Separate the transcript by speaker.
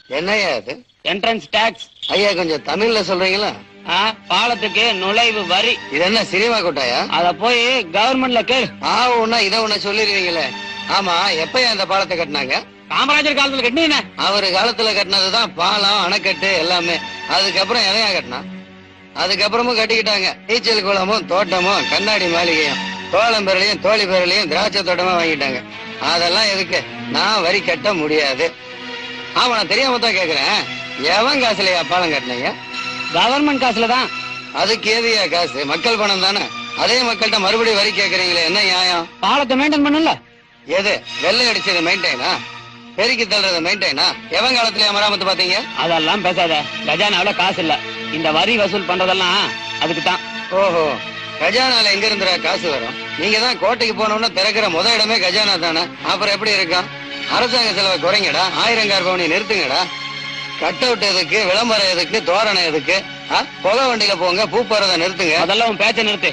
Speaker 1: என்னையா அது?
Speaker 2: Entrance tax.
Speaker 1: ஐயா கொஞ்சம் தமிழ்ல சொல்றீங்களா?
Speaker 2: பாலத்துக்கு நுழைவு வரி.
Speaker 1: இது என்ன சினிமா கொட்டாயா?
Speaker 2: அத போய் கவர்மெண்ட்ல கேளு.
Speaker 1: ஒன்னா இதை ஒண்ணு சொல்லிருவீங்களே. ஆமா, எப்பயா அந்த பாலத்தை கட்டினாங்க?
Speaker 2: காமராஜர் காலத்துல கட்டினீங்க.
Speaker 1: அவரு காலத்துல கட்டினதுதான் பாலம், அணைக்கட்டு எல்லாமே. அதுக்கப்புறம் எதையா கட்டினா? அதுக்கப்புறமும் கட்டிக்கிட்டாங்க. நீச்சல் குளமும் தோட்டமும் கண்ணாடி மாளிகையும் தோளம் பேரலையும் தோழி பேரலையும் திராட்சை தோட்டமா வாங்கிட்டாங்க. அதெல்லாம் எதுக்கு? நான் வரி கட்ட முடியாது. ஆமா, நான் தெரியாம தான் கேக்குறேன். எவன் காசுலயா பாலம் கட்டினீங்க?
Speaker 2: கவர்மெண்ட் காசுல தான்.
Speaker 1: அதுக்கு ஏதையா காசு? மக்கள் பணம் தானே. அதே மக்கள்கிட்ட மறுபடியும் வரி கேக்குறீங்களே, என்ன நியாயம்?
Speaker 2: பாலத்தை மெயின்டைன் பண்ணல.
Speaker 1: எது வெள்ளை அடிச்சது மெயின்டைனா? பெருக்கி தள்ளுறது மெயின்டைனா? எவன் காலத்துல மராமத்து பாத்தீங்க?
Speaker 2: அதெல்லாம் பேசாத. கஜானாவில காசு இல்ல. இந்த வரி வசூல் பண்றதெல்லாம் அதுக்கு தான்.
Speaker 1: ஓஹோ, கஜானால எங்க இருந்துற காசு வரும்? நீங்க தான் கோட்டைக்கு போனோம்னா திறக்கிற முத இடமே கஜானா தானே. அப்புறம் எப்படி இருக்கும்? அரசாங்க செலவை குறைங்கடா, 1000 கார் பவனி நிறுத்துங்கடா. கட் அவுட் எதுக்கு, விளம்பரம் எதுக்கு, தோரணை எதுக்கு? புகை வண்டியில போங்க, பூ போறதை நிறுத்துங்க.
Speaker 2: அதெல்லாம் உன் பேச்ச நிறுத்து.